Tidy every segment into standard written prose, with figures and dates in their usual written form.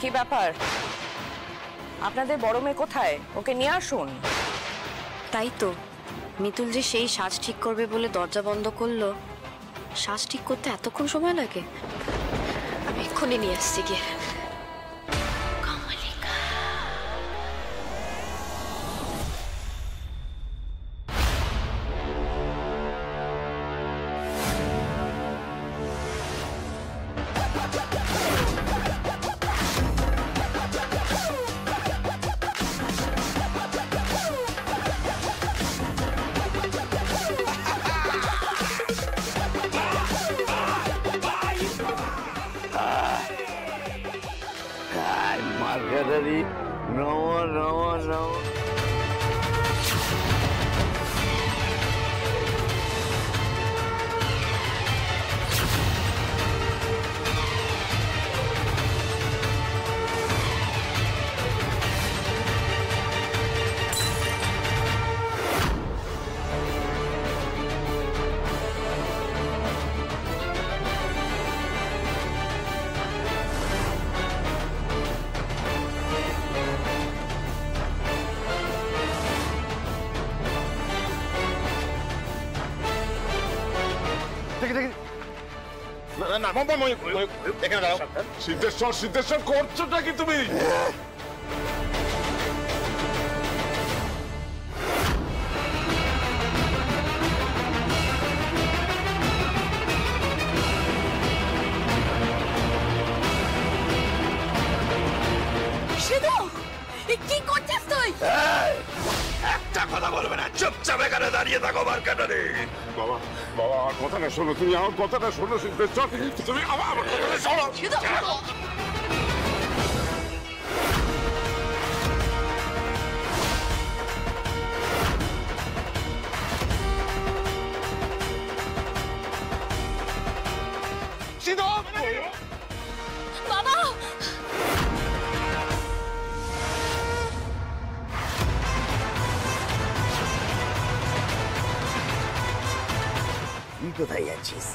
কি ব্যাপার? আপনাদের বড় মেয়ে কোথায়? ওকে নিয়ে আসুন। তাই তো, মিতুল যে সেই সাজ ঠিক করবে বলে দরজা বন্ধ করলো। সাজ ঠিক করতে এতক্ষণ সময় লাগে? আমি এক্ষুনি নিয়ে আসছি গিয়ে। মার্কাটারি নম নম নম। সিদ্ধেশ্বর সিদ্ধেশ্বর করছোটা কি তুমি? কি করছিস তুই? একটা কথা বলবে না, চুপচাপ এখানে দাঁড়িয়ে থাকো মার্কেটারে। বাবা বাবা আমার কথাটা শোনো, তুমি আমার কথাটা শোনো সিদ্ধেশ্বর, তুমি আমার কথাটা শোনো। বাবা! তুই কোথায় যাচ্ছিস?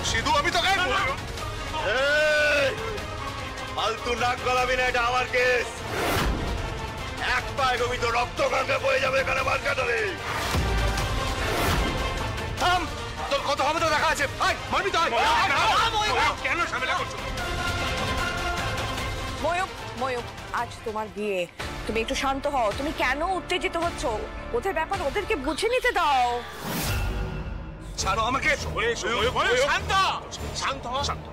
সিধু আমি তোকে ফালতু নাক গলাবি না, এটা আমার কেস। এক পায়ে গবি তো রক্ত গঙ্গা বয়ে যাবে এখানে মার্কেটারে। থাম, তোর কত হবে তো দেখা আছে। মারবি তো? কেন ঝামেলা করছো? ময়ূক, ময়ূক, আজ তোমার বিয়ে, তুমি একটু শান্ত হও। তুমি কেন উত্তেজিত হচ্ছ? ওদের ব্যাপার ওদেরকে বুঝে নিতে দাও। ছাড়ো আমাকে। শান্ত শান্ত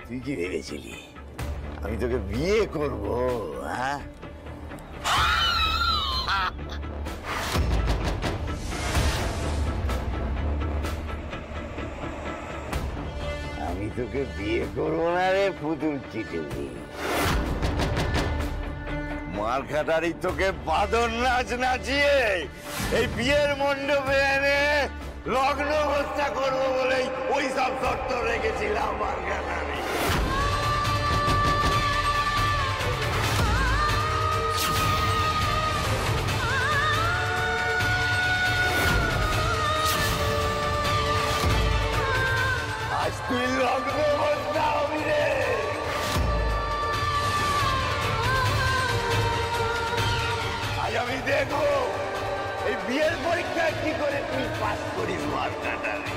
তুই কি ভেবেছিলি আমি তোকে বিয়ে করবো? হ্যাঁ, আমি তোকে বিয়ে করবো না রে পুতুল চিটিবি। মার্কাটারি তোকে বাদর নাচ নাচিয়ে এই বিয়ের মণ্ডপে এনে লগ্ন অবস্থা করবো বলেই ওই সব শর্ত রেখেছিলাম মার্কাটারি। আজ তুই লগ্ন অবস্থা হবি রে। আজ আমি দেখবো এই বিয়ের পরীক্ষা কি করে তুই পাস করিস মার্কাটারি।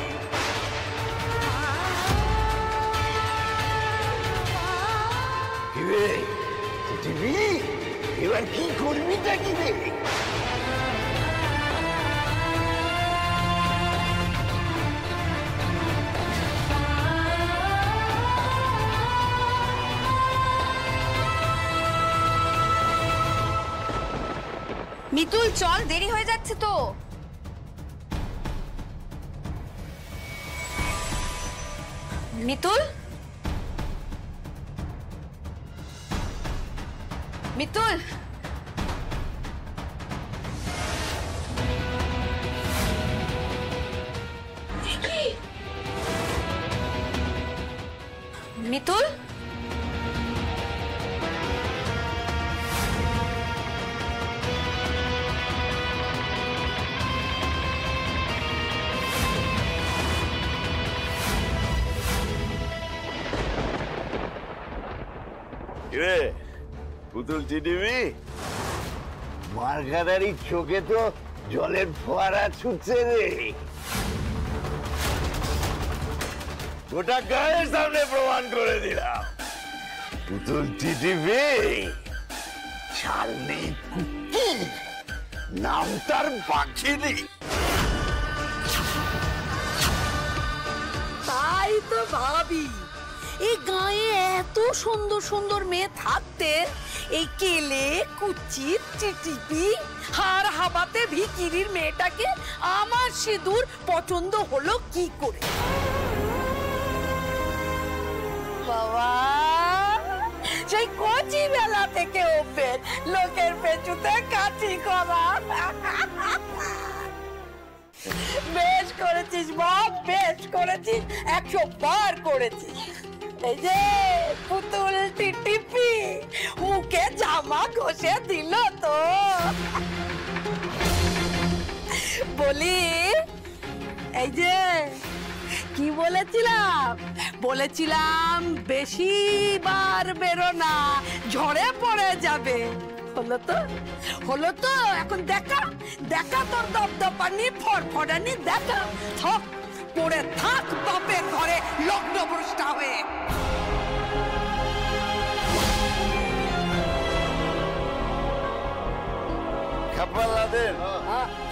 এবার কি করবিটা কি রে? মিতুল চল, দেরি হয়ে যাচ্ছে তো। মিতুল মিতুল, মিতুল, রে পুতুল টিটিভি, মার্কাটারি চোখে তো জলের ফোয়ারা ছুটছে রে। গোটা গায়ের সামনে প্রমাণ করে দিলাম পুতুল টিটিভি চাল নেই কুকুর, নাম তার বাঘিনী। তাই তো ভাবি, এই গায়ে এত সুন্দর সুন্দর মেয়ে থাকতে এই কেলে কুচি টিটিপি হার হাবাতে ভিকিরির মেয়েটাকে আমার সিঁদুর পছন্দ হলো কি করে? বাবা, সেই কচি বেলা থেকে অভ্যেস লোকের পেছুতে কাচি করা। বেশ করেছিস বাপ, বেশ করেছিস, 100 বার করেছিস। এই যে পুতুল টিটিপি মুখে জামা ঘষে দিল তো। বলি, এই যে কি বলেছিলাম বেশি বার বেরো না, ঝড়ে পড়ে যাবে। হলো তো এখন দেখা তোর দপদপানি ফড়ফড়ানি দেখা। থাক পড়ে থাক বাপের ঘরে লগ্নভ্রষ্টা হয়ে। খাপালাদের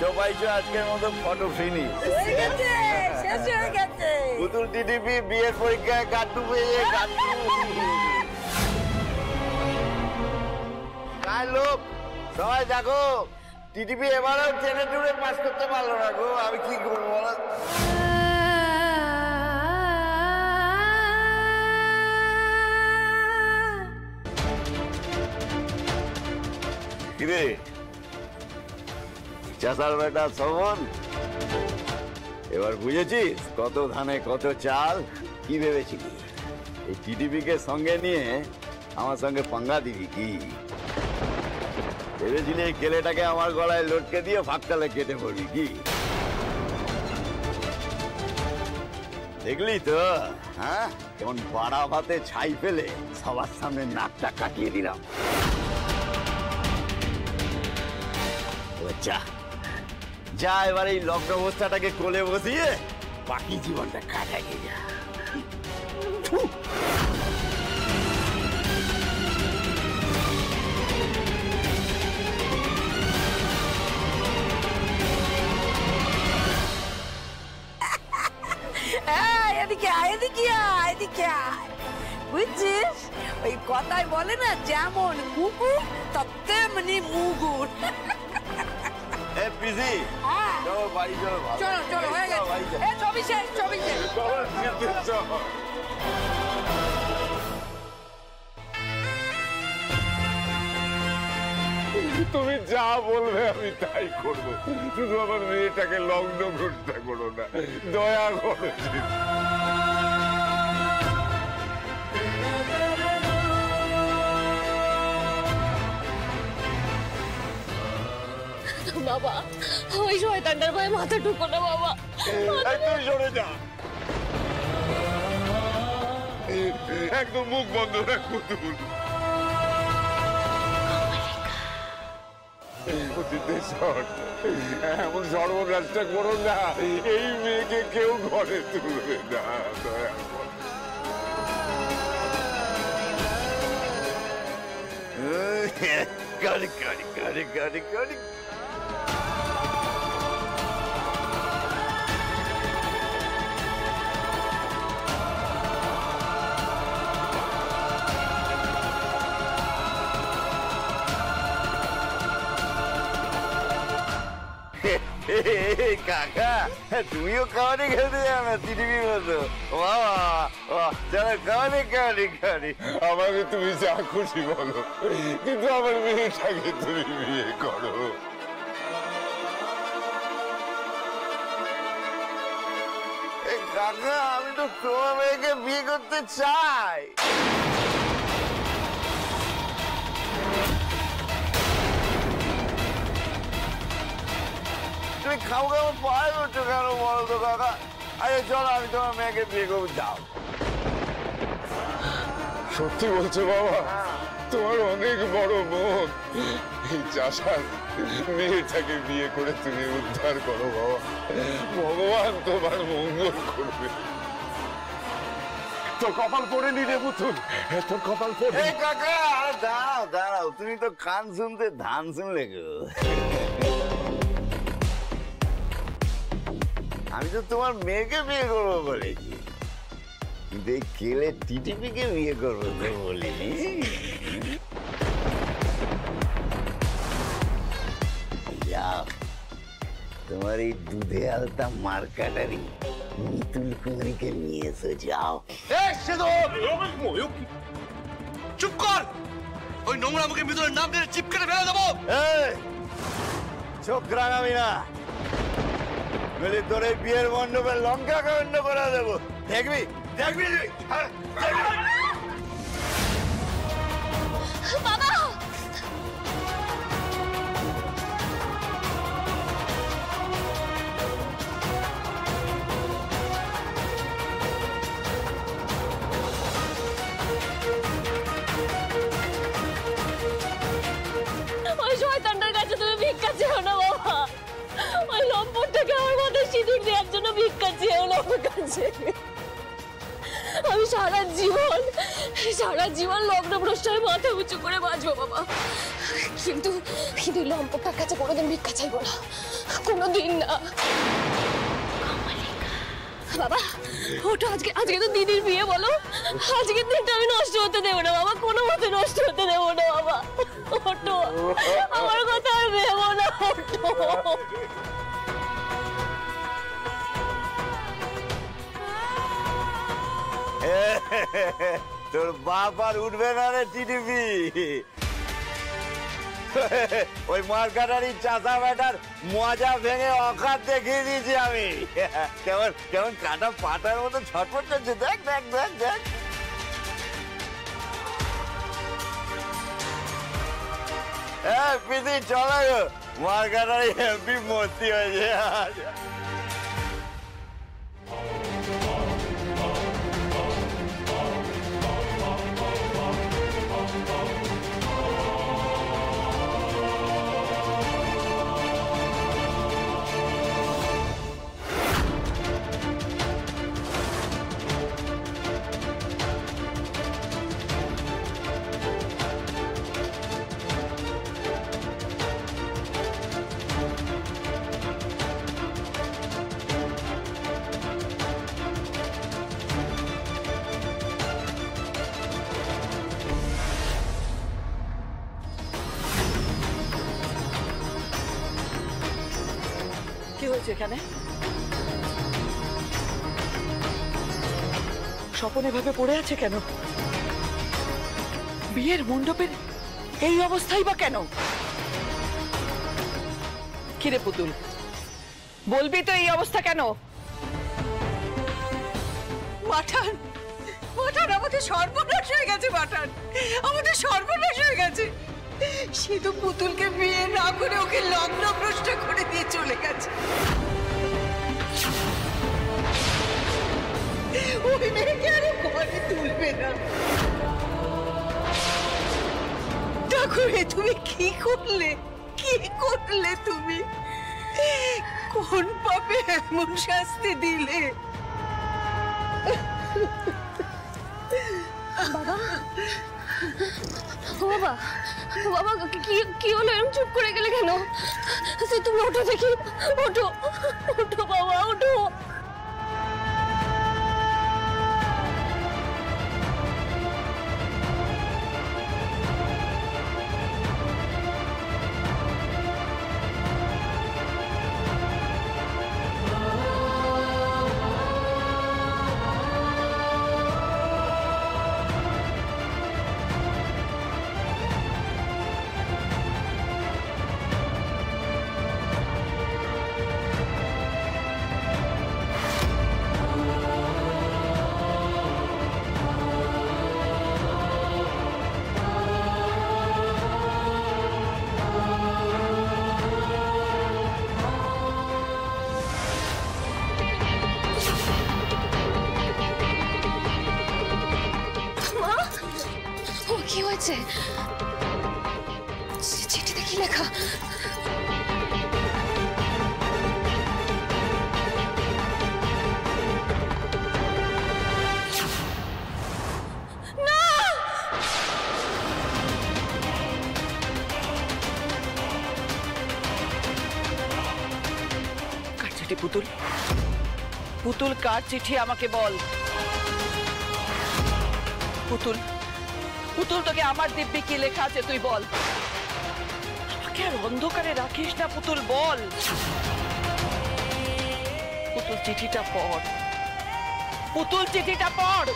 সবাইছো আজকের মতো ফটো ফিনিশ। শেষ হয়ে গেছে। পুতুল টিটিপি বিয়ের পরীক্ষায় কাটু পেয়ে কাটু। কার লোক সবাই দেখো, টিটিপি এবারেও টেনে টুনে পাস করতে পারলো না গো, আমি কি করবো বলো? কিরে চাষার বেটা শোভন, এবার বুঝেছিস কত ধানে কত চাল? কি ভেবেছিলি এই টিটিপিকে সঙ্গে নিয়ে আমার সঙ্গে পাঙ্গা দিবি কি? ভেবেছিলি এই কেলেটাকে আমার গলায় লটকে দিয়ে ফাঁকটালে কেটে পড়বি কি? দেখলি তো, হ্যাঁ কেমন বাড়া ভাতে ছাই ফেলে সবার সামনে নাকটা কাটিয়ে দিলাম। যা যা, এবার এই লগ্ন অবস্থাটাকে কোলে বসিয়ে বাকি জীবনটা কাটাকে যা। এদিকে আয়, এদিকে আয়, এদিকে আয়। বুঝছিস ওই কথায় বলে না, যেমন কুকুর তেমনি মুগুর। পিসি চলো বাড়ি চলো। চলো চলো, হয়ে গেছে। ছবি শেষ, ছবি শেষ। তুমি যা বলবে আমি তাই করবো, শুধু আমার মেয়েটাকে লগ্ন ঘটতে করো না, দয়া করো। বাবা, ওই শয়তানটার ভয়ে মাথা ঢুকো না বাবা। তুই সরে যা, একদম মুখ বন্ধ রাখ পুতুল। এমন সর্বনাশটা করো না, এই মেয়েকে কেউ ঘরে তুলবে না, দয়া করো। গাড়ি গাড়ি গাড়ি গাড়ি গাড়ি। কাকা তুমিও কাবাডি খেলতে যাও না টিভি মতো বাবা চলো কাবাডি আমাকে তুমি যা খুশি বলো, কিন্তু আমার মেয়েটাকে তুমি বিয়ে করো। কাকা আমি তো তোমার মেয়েকে বিয়ে করতে চাই। তুমি খাও পায়ে উঠছো কেন বলো তো কাকা? আরে চলো আমি তোমার মেয়েকে বিয়ে করবো, যাও। সত্যি বলছো বাবা? তোমার অনেক বড় মন, এই চাষার মেয়েটাকে বিয়ে করে তুমি উদ্ধার করো বাবা। ভগবান তোমার মঙ্গল করবে। তোর কপাল পড়ে নি রে পুতুল, তোর কপাল পড়ে। কাকা দাঁড়াও তুমি তো কান শুনতে ধান শুনলে গো। আমি তো তোমার মেয়েকে বিয়ে করবো বলেছি, কিন্তু এই কেলে টিটিপিকে বিয়ে করবো তো বলিনি। যাও তোমার এই দুধে আলতা মার্কাটারি মিতুল কুমারীকে নিয়ে এসো, যাও। চুপ কর, ওই নোংরা মুখে মিতুলের নাম দিয়ে চিপ কেটে ফেলে দেবো। চোখ রাঙাবি না, বলি তোর এই বিয়ের মণ্ডপে লঙ্কা কাণ্ড করে দেবো, দেখবি দেখবি। বাবা ওই শয়তানটার কাছে তুমি ভিক্ষা চেও না বাবা, ওই লম্পটটাকে আমার মাথায় সিঁদুর দেওয়ার জন্য ভিক্ষা চেও না আমার কাছে। আমি সারা জীবন লগ্ন ভ্রষ্ট হয়ে মাথা উঁচু করে বাঁচবো বাবা, কিন্তু লম্পটটার কাছে কোনোদিন ভিক্ষা চাইবো না, কোনোদিন না। বাবা ওটা আজকে তো দিদির বিয়ে, বলো আজকের দিনটা আমি নষ্ট হতে দেবো না বাবা, কোনো মতে নষ্ট হতে দেবো না বাবা। ওটো আমার কথা আর ভেবো না, ওটো। তোর বাপ আর উঠবে না রে টিটিপি, ওই মার্কাটারি চাষা বেটার মজা ভেঙে অকাত দেখিয়ে দিয়েছি আমি। কেমন কাটা পাটার মতো ছটফট করছে, দেখ দেখ দেখ দেখ। পিসি চলো গো, মার্কাটারি হেভি মস্তি হয়েছে। কি হয়েছে এখানে? স্বপন এভাবে পড়ে আছে কেন? বিয়ের মণ্ডপের এই অবস্থাই বা কেন? কিরে পুতুল, বলবি তো এই অবস্থা কেন? মাঠান আমাদের সর্বনাশ হয়ে গেছে, মাঠান আমাদের সর্বনাশ হয়ে গেছে। সে তো পুতুলকে বিয়ে না করে ওকে লগ্নভ্রষ্ট করে দিয়ে চলে গেছে। ওই মেয়েকে আরো ঘরে তুলবে না। ঠাকুরে তুমি কি করলে তুমি? কোন পাপে এমন শাস্তি দিলে? বাবা বাবা কি হলো, এরকম চুপ করে গেলে কেন? তুমি ওঠো দেখি, ওঠো বাবা ওঠো। কি হয়েছে? চিঠিতে কি লেখা? কার চিঠি পুতুল? পুতুল কার চিঠি আমাকে বল। পুতুল, পুতুল তোকে আমার দিব্যি কি লেখা আছে তুই বল। আমাকে আর অন্ধকারে রাখিস না পুতুল, বল। পুতুল চিঠিটা পড়, পুতুল চিঠিটা পড়।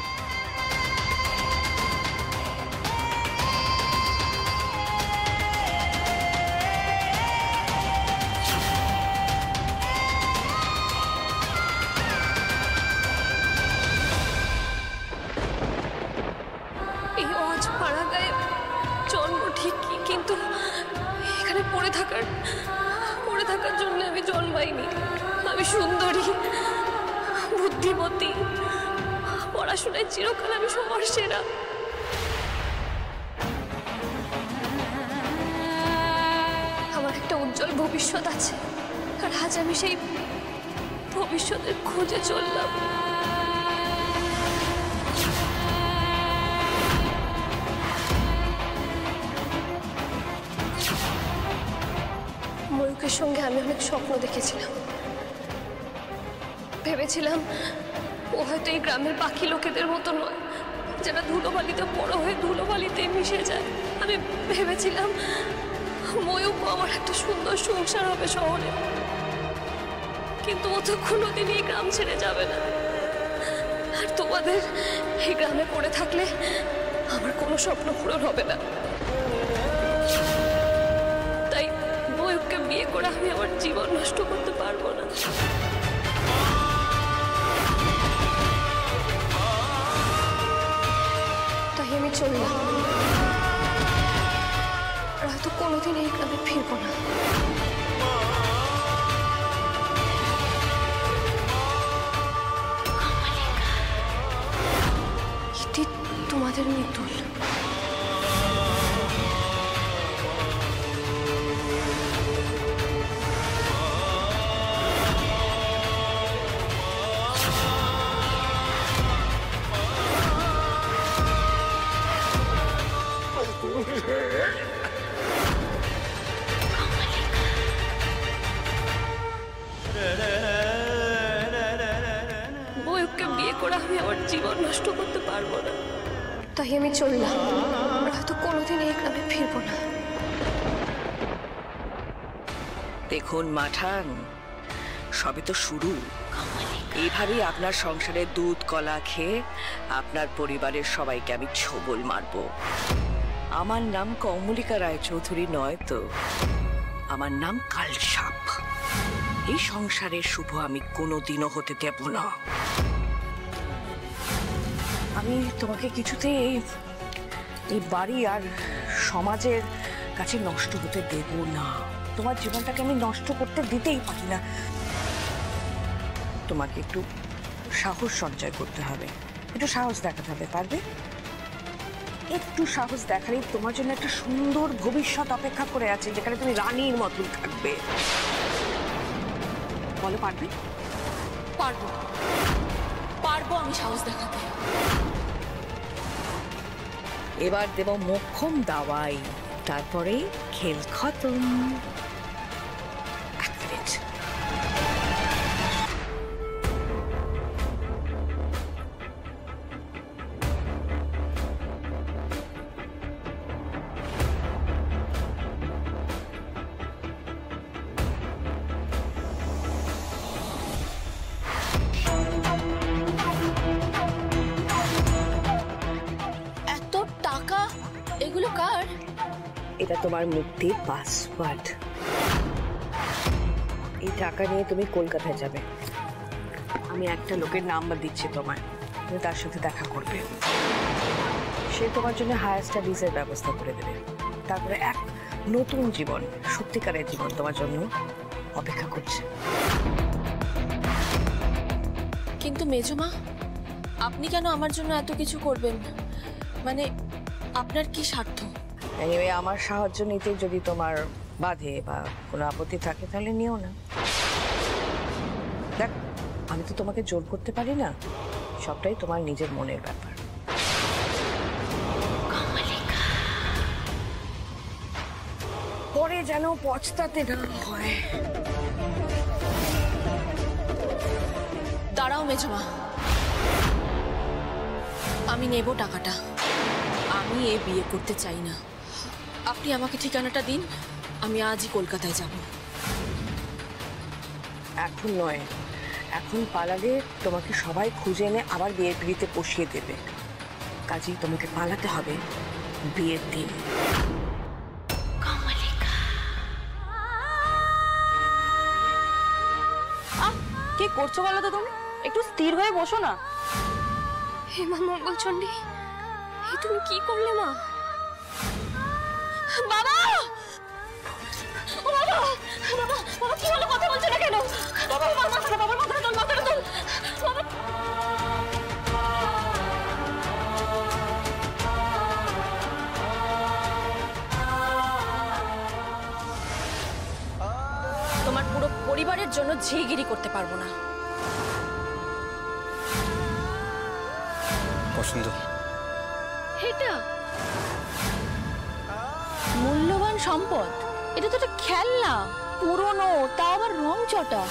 এই অজ পাড়া গায়ে জন্ম ঠিকই, কিন্তু এখানে পড়ে থাকার জন্য আমি জন্মাইনি। আমি সুন্দরী, বুদ্ধিমতী, পড়াশোনায় চিরকাল আমি সবার সেরা। আমার একটা উজ্জ্বল ভবিষ্যৎ আছে, আর আজ আমি সেই ভবিষ্যতের খোঁজে চললাম। ময়ূকের সঙ্গে আমি অনেক স্বপ্ন দেখেছিলাম। ভেবেছিলাম ও হয়তো এই গ্রামের বাকি লোকেদের মতো নয়, যারা ধুলোবালিতে বড় হয়ে ধুলোবালিতে মিশে যায়। আমি ভেবেছিলাম ময়ূকও আমার একটা সুন্দর সংসার হবে শহরে, কিন্তু ও তো কোনোদিনই এই গ্রাম ছেড়ে যাবে না। আর তোমাদের এই গ্রামে পড়ে থাকলে আমার কোনো স্বপ্ন পূরণ হবে না। তাই ময়ূককে বিয়ে করে আমি আমার জীবন নষ্ট করতে পারবো না। তাই আমি চললাম, আর হয়তো কোনোদিন এই গ্রামে ফিরবো না। এটি তোমাদের মিতুল। ময়ূককে বিয়ে করে আমি আমার জীবন নষ্ট করতে পারবো না। তাই আমি চললাম, আর হয়তো কোনোদিন এই গ্রামে ফিরবো না। দেখুন মাঠান, সবে তো শুরু। এইভাবেই আপনার সংসারে দুধ কলা খেয়ে আপনার পরিবারের সবাইকে আমি ছোবল মারব। আমার নাম কমলিকা রায়চৌধুরী নয় তো, আমার নাম কালসাপ। এই সংসারের শুভ আমি কোনোদিনও হতে দেব না। আমি তোমাকে কিছুতেই এই বাড়ি আর সমাজের কাছে নষ্ট হতে দেব না। তোমার জীবনটাকে আমি নষ্ট করতে দিতেই পারি না। তোমাকে একটু সাহস সঞ্চয় করতে হবে, একটু সাহস দেখাতে হবে। পারবে? একটু সাহস দেখালেই তোমার জন্য একটা সুন্দর ভবিষ্যৎ অপেক্ষা করে আছে, যেখানে তুমি রানীর মতন থাকবে। বলো পারবে? পারবো, পারবো আমি সাহস দেখাতে। এবার দেব মোক্ষম দাওয়াই, তারপরে খেল খতম। এক মিনিট। এত টাকা, এগুলো কার? এটা তোমার মুক্তির পাসওয়ার্ড। এই টাকা নিয়ে তুমি কলকাতায় যাবে। আমি একটা লোকের নাম্বার দিচ্ছি তোমায়, তুমি তার সাথে দেখা করবে। সে তোমার জন্য হায়ার স্টাডিজের ব্যবস্থা করে দেবে। তারপরে এক নতুন জীবন, সত্যিকারের জীবন তোমার জন্য অপেক্ষা করছে। কিন্তু মেজমা, আপনি কেন আমার জন্য এত কিছু করবেন? মানে আপনার কি স্বার্থ? এনিওয়ে আমার সাহায্য নিতে যদি তোমার বাধে বা কোনো আপত্তি থাকে তাহলে নিও না। দেখ, আমি তো তোমাকে জোর করতে পারি না, সবটাই তোমার নিজের মনের ব্যাপার। পরে যেন পচতাতে না হয়। দাঁড়াও মেজমা, আমি নেব টাকাটা। আমি এ বিয়ে করতে চাই না। আপনি আমাকে ঠিকানাটা দিন, আমি আজই কলকাতায় যাব। এখন নয়, এখন পালালে তোমাকে সবাই খুঁজে এনে আবার বিয়ের পিড়িতে বসিয়ে দেবে। কাজেই তোমাকে পালাতে হবে বিয়ের দিন। কি করছো বলো তো তুমি? একটু স্থির হয়ে বসো না। হে মা মঙ্গলচণ্ডী, হে তুমি কি করলে মা? বাবা! ও বাবা! বাবা, বাবা কি হলো? কথা বলছো না কেন? বাবা, বাবার মাথাটা তোল, মাথাটা তোল। বাবা! তোমার পুরো পরিবারের জন্য ঝিগিরি করতে পারবো না। পছন্দ এটা মূল্যবান সম্পদ, এটা তো একটা খেলনা, পুরনো, তাও আবার রং চটা।